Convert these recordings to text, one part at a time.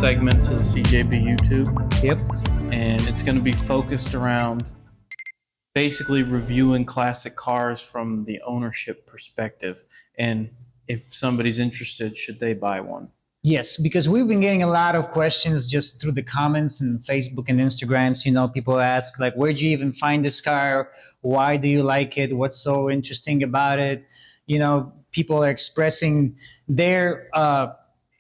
segment to the CJB YouTube. Yep. And it's going to be focused around basically reviewing classic cars from the ownership perspective. And if somebody's interested, should they buy one? Yes, because we've been getting a lot of questions just through the comments and Facebook and Instagrams. You know, people ask, like, where'd you even find this car? Why do you like it? What's so interesting about it? You know, people are expressing their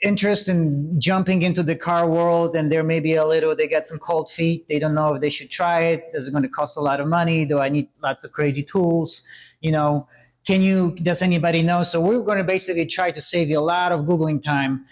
interest in jumping into the car world, and they're maybe they got some cold feet. They don't know if they should try it. Is it going to cost a lot of money? Do I need lots of crazy tools? You know, does anybody know? So we're going to basically try to save you a lot of Googling time.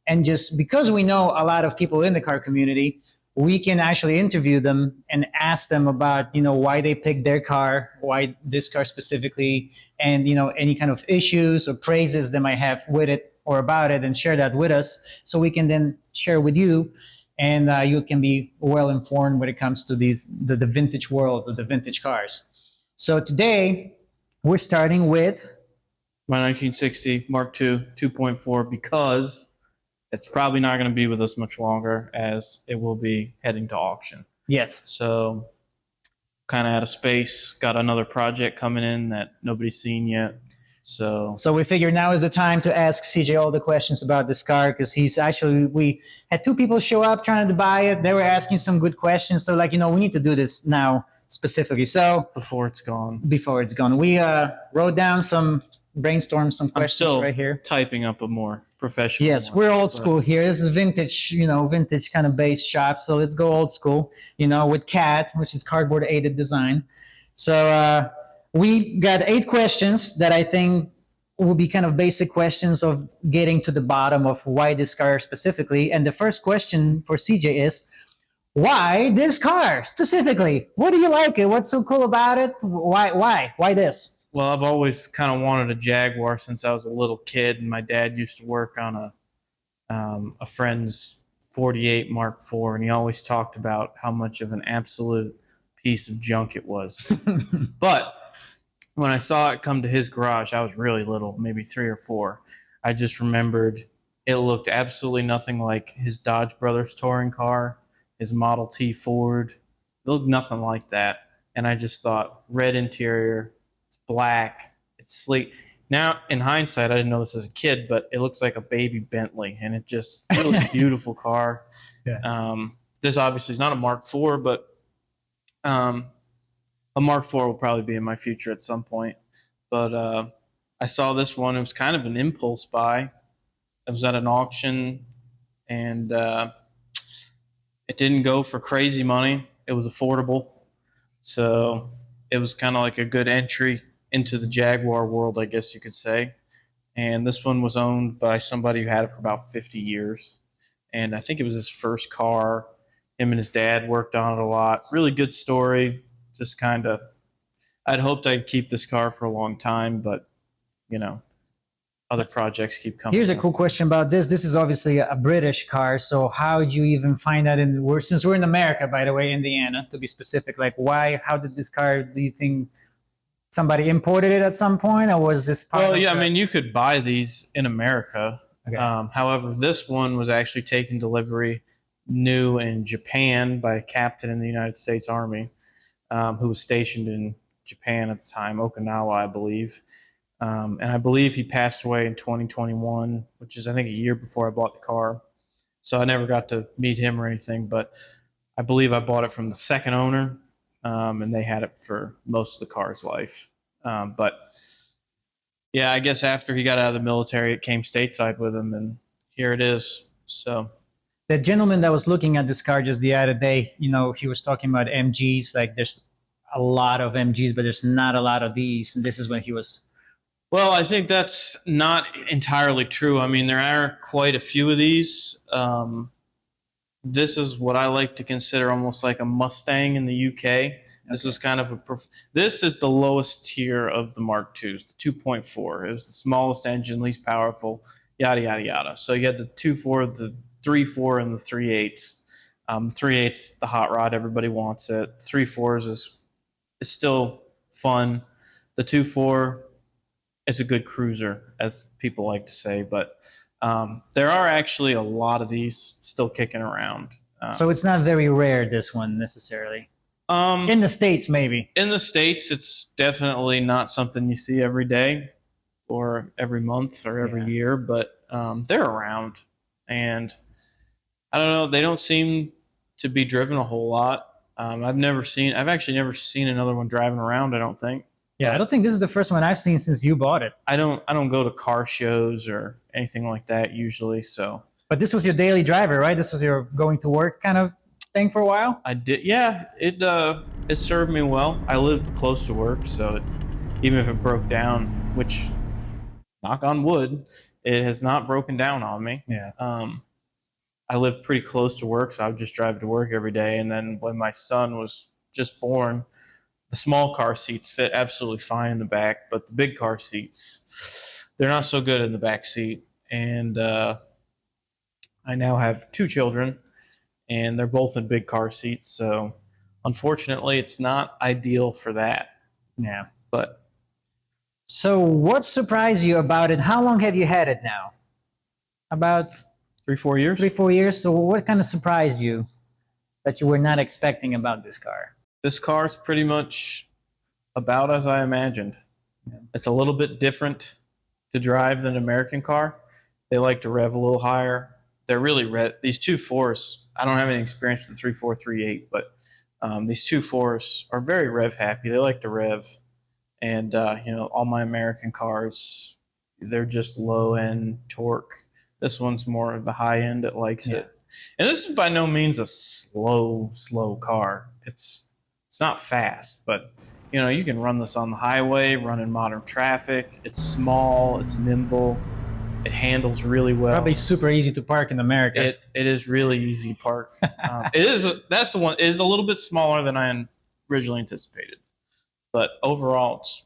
And just because we know a lot of people in the car community, we can actually interview them and ask them about, you know, why they picked their car, why this car specifically, and, you know, any kind of issues or praises they might have with it or about it, and share that with us so we can then share with you, and you can be well informed when it comes to the vintage world of the vintage cars. So today we're starting with my 1960 Mark II 2.4, because it's probably not going to be with us much longer, as it will be heading to auction. Yes. So kind of out of space, got another project coming in that nobody's seen yet. So we figured now is the time to ask CJ all the questions about this car, because we had two people show up trying to buy it. They were asking some good questions. So, like, you know, we need to do this now specifically. So before it's gone. We brainstormed some questions right here. Typing up a more professional. Yes, we're old school here. This is vintage kind of base shop. So let's go old school, you know, with CAD, which is cardboard aided design. So we got 8 questions that I think will be kind of basic questions of getting to the bottom of why this car specifically. And the first question for CJ is, why this car specifically? What do you like it? What's so cool about it? Why this? Well, I've always kind of wanted a Jaguar since I was a little kid, and my dad used to work on a friend's 48 Mark IV, and he always talked about how much of an absolute piece of junk it was. But when I saw it come to his garage, I was really little, maybe 3 or 4. I just remembered it looked absolutely nothing like his Dodge Brothers touring car, his Model T Ford. It looked nothing like that. And I just thought, red interior, black, it's sleek. Now, in hindsight, I didn't know this as a kid, but it looks like a baby Bentley, and it just really beautiful car. Yeah. This obviously is not a Mark IV, but a Mark IV will probably be in my future at some point. But I saw this one. It was kind of an impulse buy. It was at an auction, and it didn't go for crazy money. It was affordable. So it was kind of like a good entry into the Jaguar world, I guess you could say. And this one was owned by somebody who had it for about 50 years. And I think it was his first car. Him and his dad worked on it a lot. Really good story. Just kind of, I'd hoped I'd keep this car for a long time, but, you know, other projects keep coming. Here's a cool question about this. This is obviously a British car. So how did you even find that since we're in America, by the way, Indiana, to be specific, like how did this car, do you think somebody imported it at some point, or was this part Well, yeah, I mean, you could buy these in America. Okay. However, this one was actually taken delivery new in Japan by a captain in the United States Army, who was stationed in Japan at the time, Okinawa, I believe. And I believe he passed away in 2021, which is, I think, a year before I bought the car. So I never got to meet him or anything, but I believe I bought it from the second owner, and they had it for most of the car's life. But yeah, I guess after he got out of the military, it came stateside with him, and here it is. So the gentleman that was looking at this car just the other day, you know, he was talking about MGs. Like, there's a lot of MGs, but there's not a lot of these. And this is when he was. Well, I think that's not entirely true. I mean, there are quite a few of these. This is what I like to consider almost like a Mustang in the UK. This is kind of this is the lowest tier of the Mark IIs, the 2.4. It was the smallest engine, least powerful, yada, yada, yada. So you had the 2.4, the 3.4, and the 3.8. The 3.8's the hot rod. Everybody wants it. 3.4s is still fun. The 2.4 is a good cruiser, as people like to say. But There are actually a lot of these still kicking around. So it's not very rare, this one necessarily. Um, In the States, maybe. in the States, it's definitely not something you see every day or every month or every year, but they're around. And I don't know, they don't seem to be driven a whole lot. I've actually never seen another one driving around, I don't think. Yeah, I don't think this is the first one I've seen since you bought it. I don't go to car shows or anything like that usually, so But this was your daily driver, right? This was your going to work kind of thing for a while? I did. Yeah, it served me well. I lived close to work, so even if it broke down, which knock on wood, it has not broken down on me. Yeah. I lived pretty close to work, so I would just drive to work every day. And then when my son was just born, the small car seats fit absolutely fine in the back, but the big car seats, they're not so good in the back seat. And I now have two children, and they're both in big car seats. So unfortunately, it's not ideal for that. Yeah. But So what surprised you about it? How long have you had it now? About 3-4 years. 3-4 years. So what kind of surprised you that you were not expecting about this car? This car's pretty much about as I imagined. Yeah. It's a little bit different to drive than an American car. They like to rev a little higher. They're really these 2.4s. I don't have any experience with the 3.4, 3.8, but these 2.4s are very rev happy. They like to rev, and all my American cars, they're just low end torque. This one's more of the high end that likes it. And this is by no means a slow car. It's not fast, but you can run this on the highway, run in modern traffic. It's small, it's nimble, it handles really well. Probably super easy to park in America. It is really easy to park. That's the one. It is a little bit smaller than I originally anticipated, but overall, it's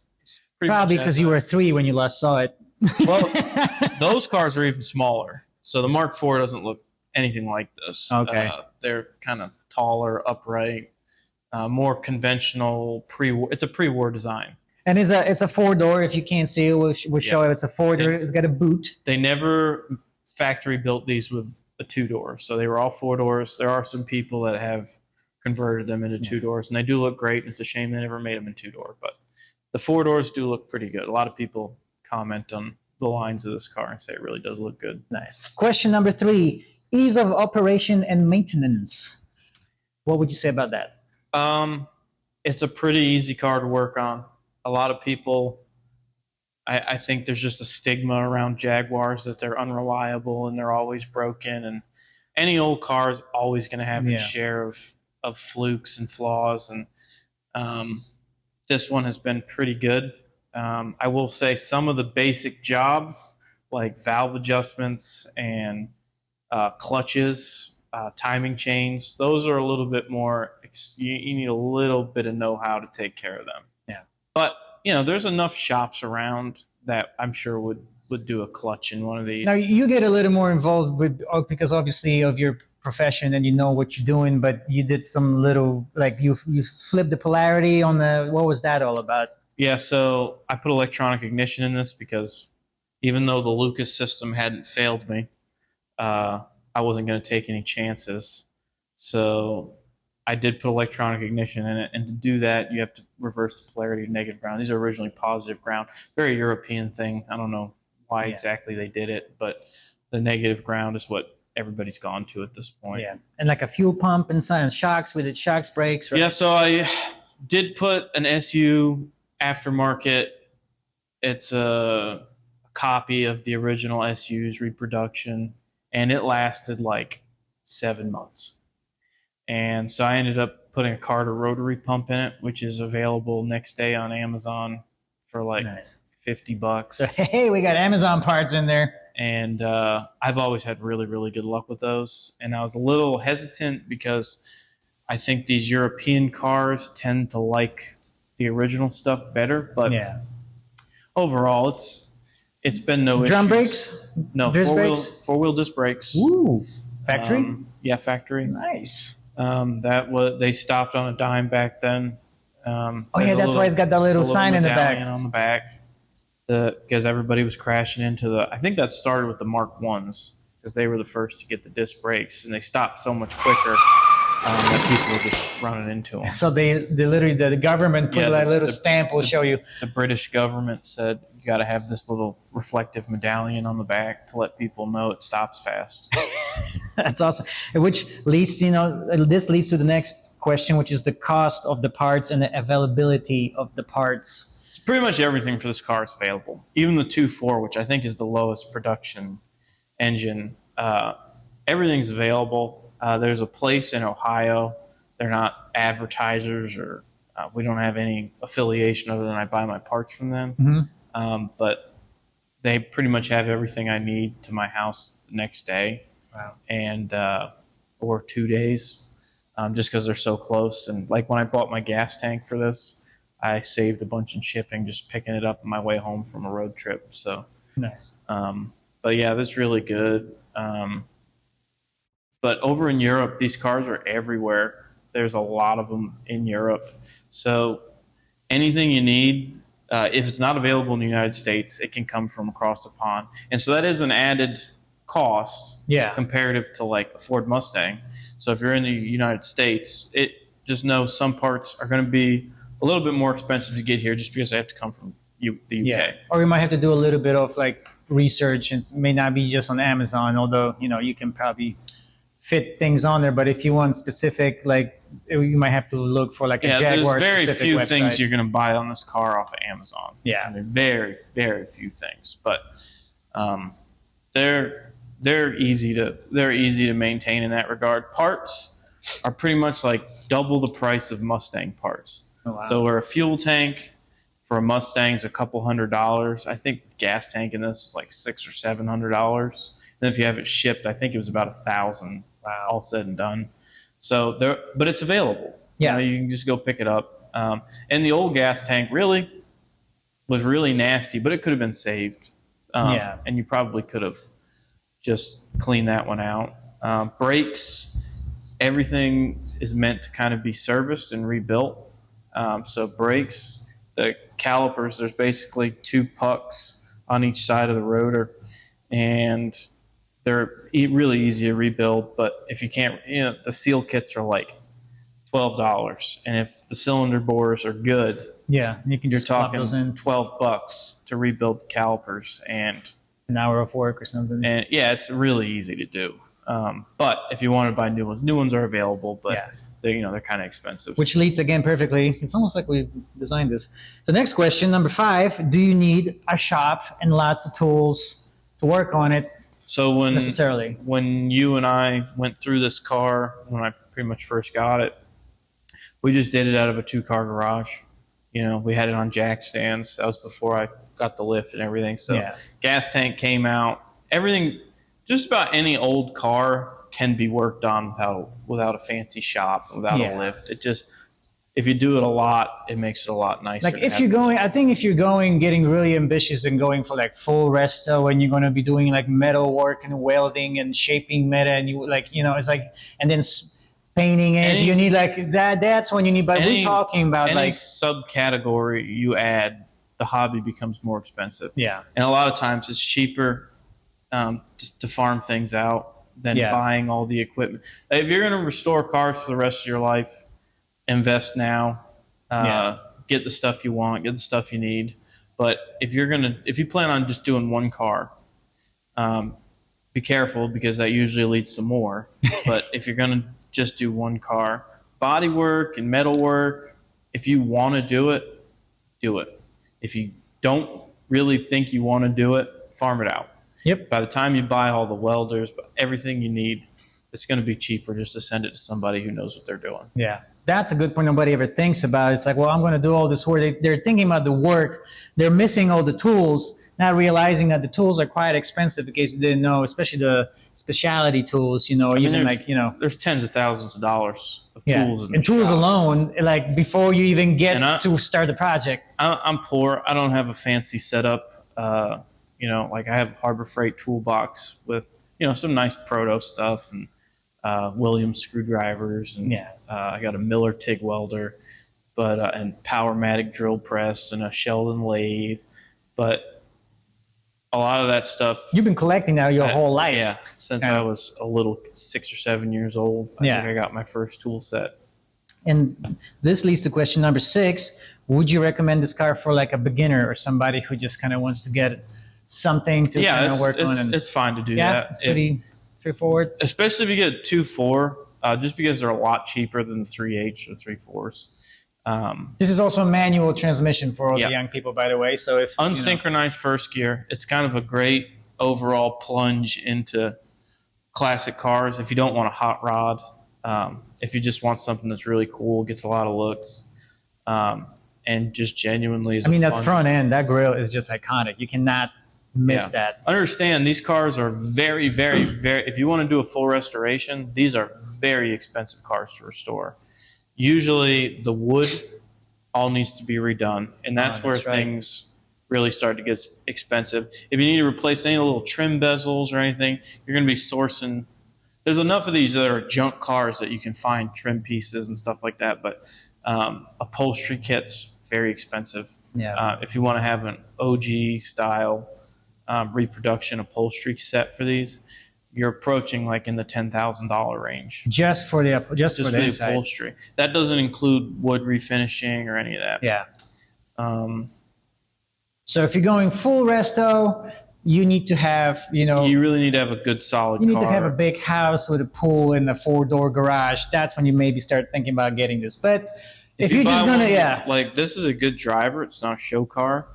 pretty Probably much because you were 3 when you last saw it. Well, those cars are even smaller. So the Mark IV doesn't look anything like this. Okay. They're kind of taller, upright, more conventional. It's a pre-war design. And it's a 4-door. If you can't see it, we'll show it. It's a 4-door. It's got a boot. They never factory built these with a 2-door, so they were all 4 doors. There are some people that have converted them into 2 doors, and they do look great. It's a shame they never made them in 2-door, but the 4 doors do look pretty good. A lot of people comment on the lines of this car and say it really does look good. Nice. Question number 3: ease of operation and maintenance. What would you say about that? It's a pretty easy car to work on. A lot of people, I think there's just a stigma around Jaguars that they're unreliable and they're always broken. And any old car is always going to have its share of flukes and flaws. And this one has been pretty good. I will say some of the basic jobs like valve adjustments and clutches, timing chains, those are a little bit more, you need a little bit of know-how to take care of them. Yeah. But, there's enough shops around that I'm sure would do a clutch in one of these. Now, you get a little more involved because obviously of your profession and you know what you're doing, but you did some little, like you flipped the polarity on what was that all about? Yeah, so I put electronic ignition in this because even though the Lucas system hadn't failed me, I wasn't going to take any chances. So I did put electronic ignition in it, and to do that, you have to reverse the polarity of negative ground. These are originally positive ground. Very European thing. I don't know why exactly they did it, but the negative ground is what everybody's gone to at this point. Yeah, and like a fuel pump and shocks with it, shocks, brakes. Right? Yeah, so I did put an SU aftermarket. It's a copy of the original SU's reproduction, and it lasted like 7 months. And so I ended up putting a Carter rotary pump in it, which is available next day on Amazon for like $50. So, hey, we got Amazon parts in there. And I've always had really, really good luck with those. And I was a little hesitant because I think these European cars tend to like the original stuff better. But overall, it's been no issues. Drum brakes? No, four-wheel disc brakes. Ooh, factory? Yeah, factory. Nice. They stopped on a dime back then. That's why it's got that little sign in the back. On the back. because everybody was crashing into the. I think that started with the Mark Ones because they were the first to get the disc brakes, and they stopped so much quicker that people were just running into them. So they literally the government put a little stamp will show you. The British government said you got to have this little reflective medallion on the back to let people know it stops fast. That's awesome. Which leads, this leads to the next question, which is the cost of the parts and the availability of the parts. It's pretty much everything for this car is available. Even the 2.4, which I think is the lowest production engine, everything's available. There's a place in Ohio. They're not advertisers or we don't have any affiliation other than I buy my parts from them. But they pretty much have everything I need to my house the next day. Wow. And or 2 days, just because they're so close. And like when I bought my gas tank for this, I saved a bunch in shipping just picking it up on my way home from a road trip. So nice. But yeah, that's really good. But over in Europe, these cars are everywhere. There's a lot of them in Europe. So anything you need, if it's not available in the United States, it can come from across the pond. And so that is an added cost comparative to like a Ford Mustang. So if you're in the United States, just know some parts are going to be a little bit more expensive to get here just because they have to come from the UK. Yeah. Or you might have to do a little bit of like research, and it may not be just on Amazon, although you can probably fit things on there. But if you want specific, like you might have to look for like a Jaguar there's very few website. things you're going to buy on this car off of Amazon. Yeah. I mean, very, very few things. But they're easy to maintain in that regard. Parts are pretty much like double the price of Mustang parts. Oh, wow. So where a fuel tank for a Mustang is a couple $100, I think the gas tank in this is like $600 or $700. And if you have it shipped, I think it was about $1,000. Wow. All said and done. So but it's available. Yeah, you can just go pick it up. And the old gas tank was really nasty, but it could have been saved. And you probably could have just cleaned that one out. Brakes, everything is meant to kind of be serviced and rebuilt. So brakes, the calipers, there's basically 2 pucks on each side of the rotor, and they're really easy to rebuild. But if you can't, the seal kits are like $12, and if the cylinder bores are good, you can just talking those in. $12 to rebuild the calipers and an hour of work or something. And it's really easy to do. But if you want to buy new ones are available, but they're kind of expensive. Which leads again perfectly. It's almost like we designed this. The next question, number 5: do you need a shop and lots of tools to work on it? So when you and I went through this car, when I pretty much first got it, we just did it out of a 2-car garage. We had it on jack stands. That was before I got the lift and everything. So gas tank came out. Everything, just about any old car can be worked on without a fancy shop, without a lift. It just, if you do it a lot, it makes it a lot nicer. Like if you're getting really ambitious and going for like full resto, and you're going to be doing like metal work and welding and shaping metal, and it's like, and then painting it, you need like that. That's when you need. But we're talking about any like subcategory you add, the hobby becomes more expensive. Yeah, and a lot of times it's cheaper to farm things out than buying all the equipment. If you're going to restore cars for the rest of your life, invest now. Get the stuff you want, get the stuff you need. But if you plan on just doing one car, be careful, because that usually leads to more. But if you're going to just do one car, body work and metal work, if you want to do it, do it. If you don't really think you want to do it, farm it out. Yep. By the time you buy all the welders, everything you need, it's going to be cheaper just to send it to somebody who knows what they're doing. Yeah. That's a good point nobody ever thinks about. It's like, well, I'm going to do all this work. They're thinking about the work. They're missing all the tools, not realizing that the tools are quite expensive, because they didn't know, especially the specialty tools, there's tens of thousands of dollars of tools. And tools alone, like before you even get to start the project. I'm poor. I don't have a fancy setup. Like I have a Harbor Freight toolbox with, some nice proto stuff and Williams screwdrivers, and I got a Miller TIG welder, and Powermatic drill press and a Sheldon lathe. But a lot of that stuff. You've been collecting now your whole life. Yeah, since Yeah. I was a little 6 or 7 years old. I think I got my first tool set. And this leads to question number 6. Would you recommend this car for like a beginner or somebody who just kind of wants to get something to kind of work on? It's fine to do that. It's pretty straightforward. Especially if you get 2.4, just because they're a lot cheaper than the 3.8s or 3.4s. This is also a manual transmission for all the young people, by the way. So if unsynchronized first gear, it's kind of a great overall plunge into classic cars. If you don't want a hot rod, if you just want something that's really cool, gets a lot of looks, and just genuinely is. that front end, that grill is just iconic. You cannot miss that. Understand, these cars are very, very, very. If you want to do a full restoration, these are very expensive cars to restore. Usually the wood all needs to be redone, and that's where things really start to get expensive. If you need to replace any little trim bezels or anything, you're going to be sourcing. There's enough of these that are junk cars that you can find trim pieces and stuff like that, but upholstery kits, very expensive. If you want to have an OG style reproduction upholstery set for these, you're approaching like in the $10,000 range. Just for the upholstery. That doesn't include wood refinishing or any of that. Yeah. So if you're going full resto, you need to have, you really need to have a good solid car. You need to have a big house with a pool and a 4-door garage. That's when you maybe start thinking about getting this. But if you're just gonna, like this is a good driver. It's not a show car.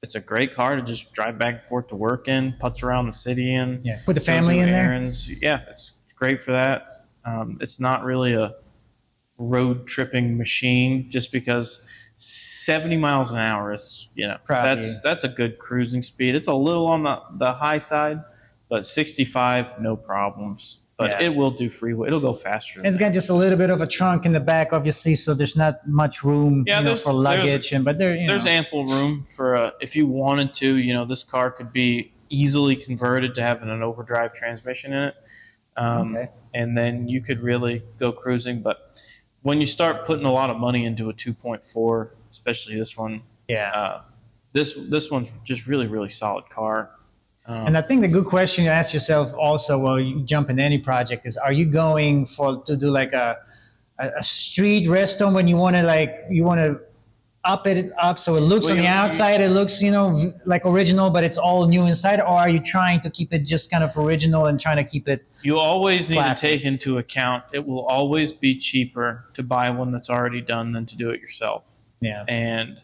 It's a great car to just drive back and forth to work in, putz around the city in. Yeah, put the family in errands. There. Yeah, it's great for that. It's not really a road tripping machine just because 70 miles an hour is, that's a good cruising speed. It's a little on the high side, but 65, no problems. But it will do freeway. It'll go faster. It's got just a little bit of a trunk in the back, obviously, so there's not much room for luggage. There's ample room for if you wanted to. This car could be easily converted to having an overdrive transmission in it, and then you could really go cruising. But when you start putting a lot of money into a 2.4, especially this one, this one's just really, really solid car. And I think the good question you ask yourself also while you jump in any project is, are you going to do like a street resto when you want to up it up so it looks on the outside, it looks, like original, but it's all new inside? Or are you trying to keep it just kind of original and trying to keep it You always need classic? To take into account, it will always be cheaper to buy one that's already done than to do it yourself. Yeah. And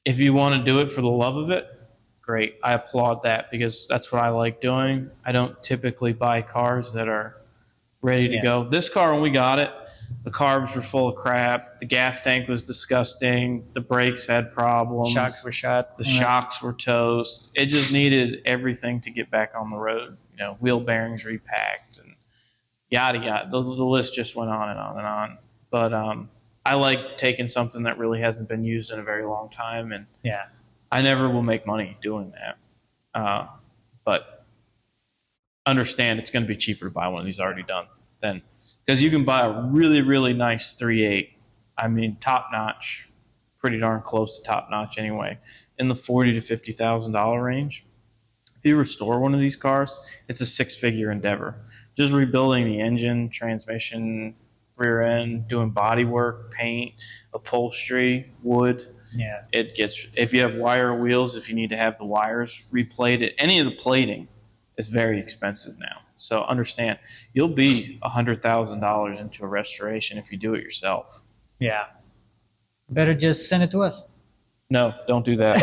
if you want to do it for the love of it, great. I applaud that because that's what I like doing. I don't typically buy cars that are ready to go. This car, when we got it, the carbs were full of crap. The gas tank was disgusting. The brakes had problems. Shocks were shot. The shocks were toast. It just needed everything to get back on the road. Wheel bearings repacked and yada yada. The list just went on and on and on. But I like taking something that really hasn't been used in a very long time, and I never will make money doing that. But understand it's going to be cheaper to buy one of these already done than, because you can buy a really, really nice 3.8. I mean, top notch, pretty darn close to top notch anyway, in the $40,000 to $50,000 range. If you restore one of these cars, it's a 6-figure endeavor. Just rebuilding the engine, transmission, rear end, doing body work, paint, upholstery, wood. Yeah. If you have wire wheels, if you need to have the wires replated, any of the plating is very expensive now. So understand, you'll be $100,000 into a restoration if you do it yourself. Yeah. Better just send it to us. No, don't do that.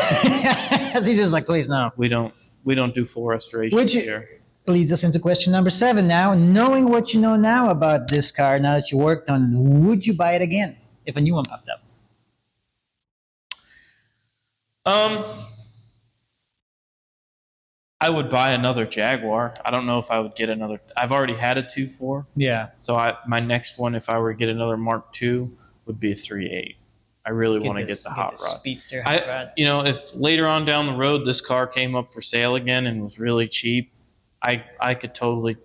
He's just like, please no. We don't do full restorations here. Leads us into question number 7 now. Knowing what you know now about this car, now that you worked on it, would you buy it again if a new one popped up? I would buy another Jaguar. I don't know if I would get another. I've already had a 2.4. Yeah. So my next one, if I were to get another Mark II, would be a 3.8. I really want to get the hot rod. Speedster hot rod. If later on down the road this car came up for sale again and was really cheap, I could totally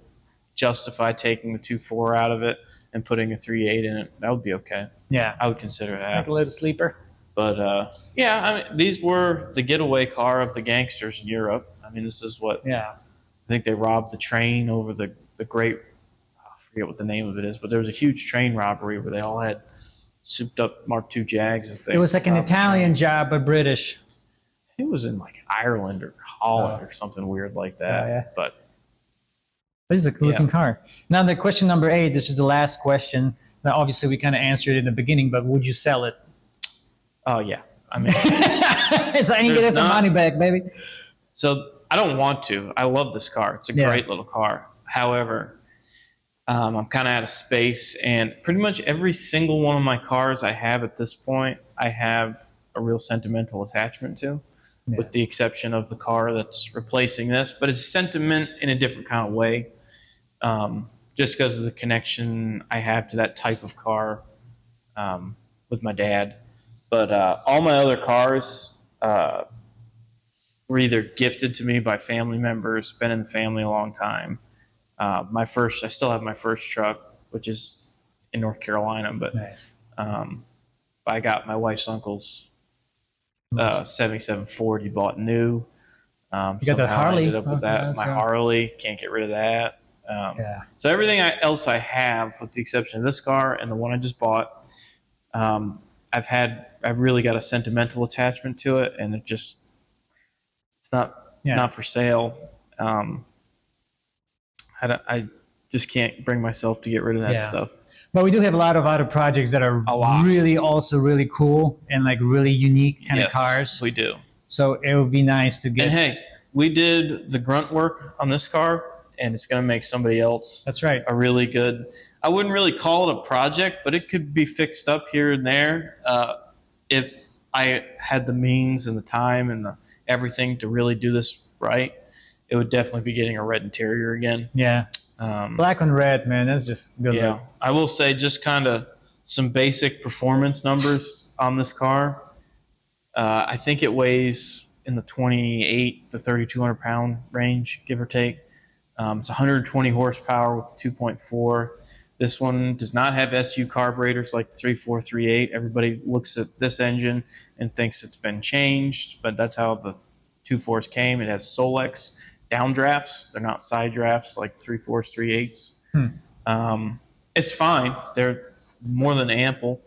justify taking the 2.4 out of it and putting a 3.8 in it. That would be okay. Yeah. I would consider that. Like a little sleeper. But yeah, I mean, these were the getaway car of the gangsters in Europe. I mean, this is what Yeah. I think they robbed the train over the great. I forget what the name of it is, but there was a huge train robbery where they all had souped up Mark II Jags. I think It was like an robbed the Italian train. job, but British. It was in like Ireland or Holland or something weird like that. Yeah. But This is a cool looking Yeah. car. Now, the question number 8, this is the last question. Now, obviously, we kind of answered it in the beginning, but would you sell it? oh yeah, I mean, So I ain't There's get some not- money back, baby. so I don't want to. I love this car. It's a Yeah. great little car. However, I'm kind of out of space, and pretty much every single one of my cars I have at this point, I have a real sentimental attachment to, Yeah. with the exception of the car that's replacing this. But it's sentiment in a different kind of way, just because of the connection I have to that type of car with my dad. But all my other cars were either gifted to me by family members, been in the family a long time. I still have my first truck, which is in North Carolina, but Nice. I got my wife's uncle's Nice. 77 Ford he bought new. You got that Somehow I Harley. ended up with that. That's My right. Harley, can't get rid of that. Yeah. So everything else I have, with the exception of this car and the one I just bought, I've really got a sentimental attachment to it, and it's not for sale. I just can't bring myself to get rid of that Yeah. stuff. But we do have a lot of other projects that are A lot. really also really cool and like really unique kind Yes, of cars. we do. So it would be nice to And get. hey, we did the grunt work on this car, and it's going to make somebody else That's right. a really good. I wouldn't really call it a project, but it could be fixed up here and there if I had the means and the time and everything to really do this right. It would definitely be getting a red interior again. Yeah. Black on red, man. That's just good. Yeah, Look. I will say just kind of some basic performance numbers on this car. I think it weighs in the 28 to 3,200 pound range, give or take. It's 120 horsepower with the 2.4. This one does not have SU carburetors like the 3438. Everybody looks at this engine and thinks it's been changed, but that's how the 2.4s came. It has Solex downdrafts. They're not side drafts like 3.4s, 3.8s. It's fine. They're more than ample.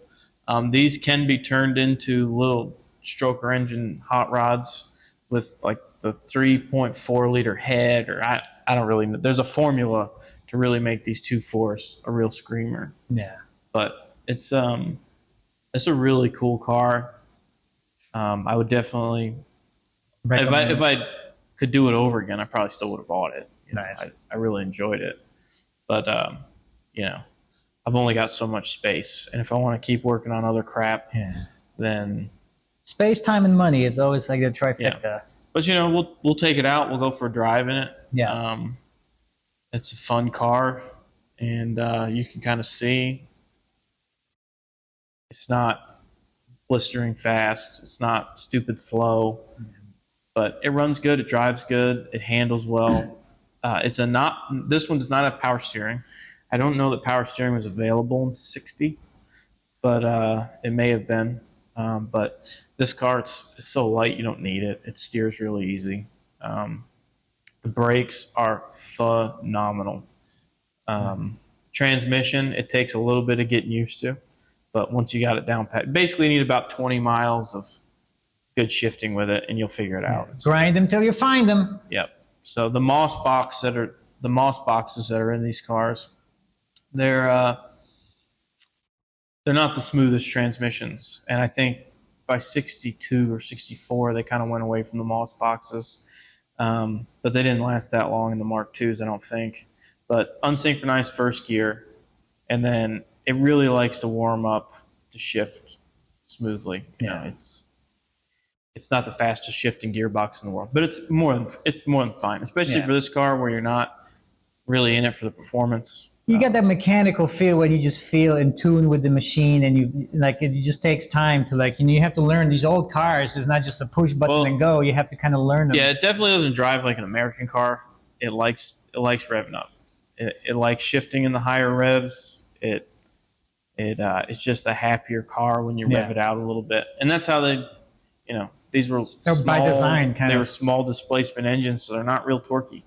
These can be turned into little stroker engine hot rods with like the 3.4 liter head, or I don't really know. There's a formula to really make these 2.4s a real screamer. Yeah. But it's a really cool car. I would definitely, if I could do it over again, I probably still would have bought it. Nice. I really enjoyed it, but I've only got so much space, and if I want to keep working on other crap, then space, time, and money. It's always like a trifecta. Yeah. But we'll take it out. We'll go for a drive in it. Yeah. It's a fun car, and you can kind of see it's not blistering fast. It's not stupid slow, but it runs good. It drives good. It handles well. This one does not have power steering. I don't know that power steering was available in 60, but it may have been. But this car, it's so light you don't need it. It steers really easy. The brakes are phenomenal. Transmission, it takes a little bit of getting used to, but once you got it down pat, basically you need about 20 miles of good shifting with it, and you'll figure it out. Grind them till you find them. Yep. So the moss boxes that are in these cars, they're not the smoothest transmissions, and I think by 62 or 64 they kind of went away from the moss boxes, but they didn't last that long in the Mark IIs, I don't think. But unsynchronized first gear, and then it really likes to warm up to shift smoothly. It's not the fastest shifting gearbox in the world, but it's more than fine, especially for this car where you're not really in it for the performance. You get that mechanical feel when you just feel in tune with the machine, and it just takes time to you have to learn these old cars. It's not just a push button and go. You have to kind of learn them. Yeah, it definitely doesn't drive like an American car. It likes revving up. It likes shifting in the higher revs. It It's just a happier car when you rev it out a little bit, and that's how they, these were small, by design. They were small displacement engines, so they're not real torquey.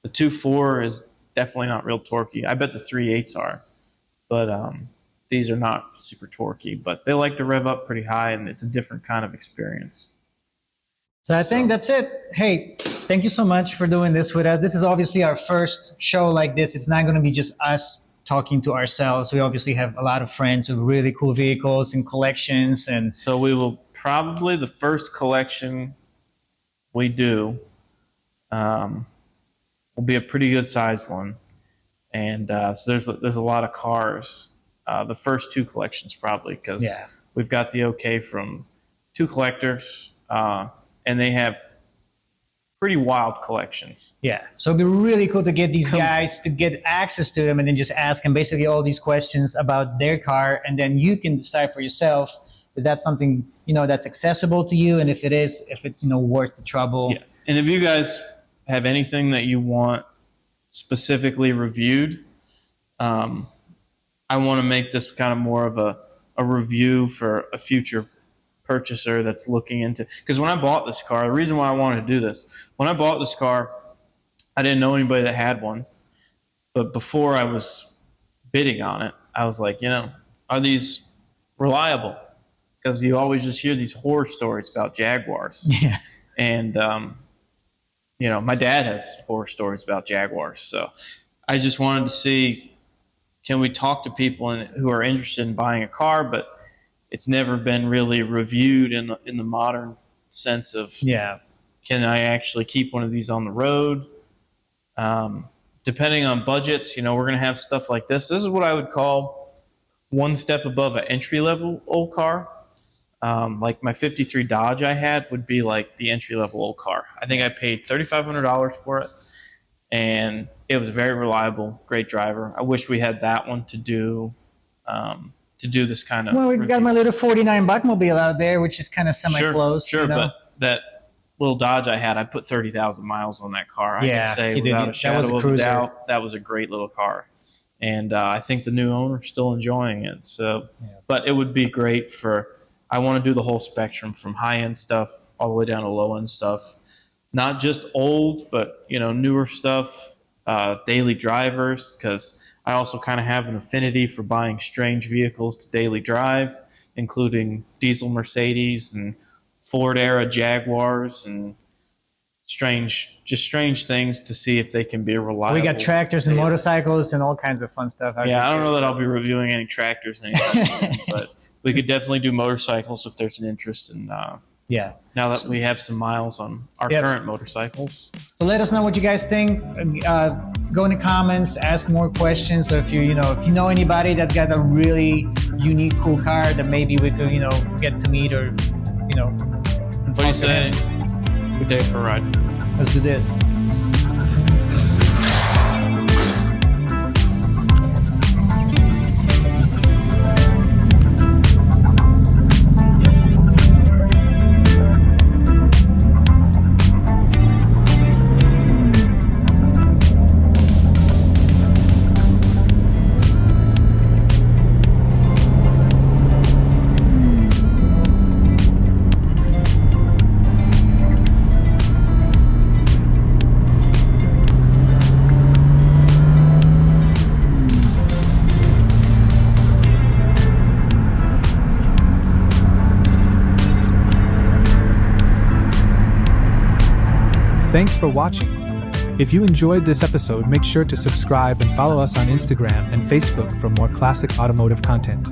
The 2.4 is definitely not real torquey. I bet the 3.8s are, but these are not super torquey. But they like to rev up pretty high, and it's a different kind of experience. So I think that's it. Hey, thank you so much for doing this with us. This is obviously our first show like this. It's not going to be just us talking to ourselves. We obviously have a lot of friends with really cool vehicles and collections. And so we will probably, the first collection we do will be a pretty good sized one. And so there's a lot of cars. The first 2 collections probably, because we've got the okay from 2 collectors, and they have pretty wild collections. Yeah, so it'd be really cool to get these guys to get access to them and then just ask them basically all these questions about their car, and then you can decide for yourself if that's something that's accessible to you, and if it is, if it's worth the trouble. Yeah, and if you guys have anything that you want specifically reviewed, I want to make this kind of more of a review for a future purchaser that's looking into, because when I bought this car, the reason why I wanted to do this, when I bought this car, I didn't know anybody that had one, but before I was bidding on it, I was like, are these reliable? Because you always just hear these horror stories about Jaguars. Yeah. And my dad has horror stories about Jaguars, so I just wanted to see, can we talk to people who are interested in buying a car, but it's never been really reviewed in the modern sense of, can I actually keep one of these on the road? Depending on budgets, we're going to have stuff like this. This is what I would call one step above an entry-level old car. Like my 53 Dodge I had would be like the entry-level old car. I think I paid $3,500 for it, and it was very reliable, great driver. I wish we had that one to do this kind of. Well, we've got my little 49 Buckmobile out there, which is kind of semi-close. Sure, but that little Dodge I had, I put 30,000 miles on that car. I can say without a shadow of a doubt, that was a great little car. And I think the new owner's still enjoying it. So, but it would be great I want to do the whole spectrum from high-end stuff all the way down to low-end stuff. Not just old, but, newer stuff, daily drivers, because I also kind of have an affinity for buying strange vehicles to daily drive, including diesel Mercedes and Ford-era Jaguars and strange things to see if they can be reliable. We got tractors and motorcycles and all kinds of fun stuff. I don't know that I'll be reviewing any tractors anytime soon, but we could definitely do motorcycles if there's an interest in. Now that we have some miles on our current motorcycles. So let us know what you guys think. Go in the comments, ask more questions. So if you know anybody that's got a really unique, cool car that maybe we could get to meet or What do you say? We take it for a ride. Let's do this. Thanks for watching. If you enjoyed this episode, make sure to subscribe and follow us on Instagram and Facebook for more classic automotive content.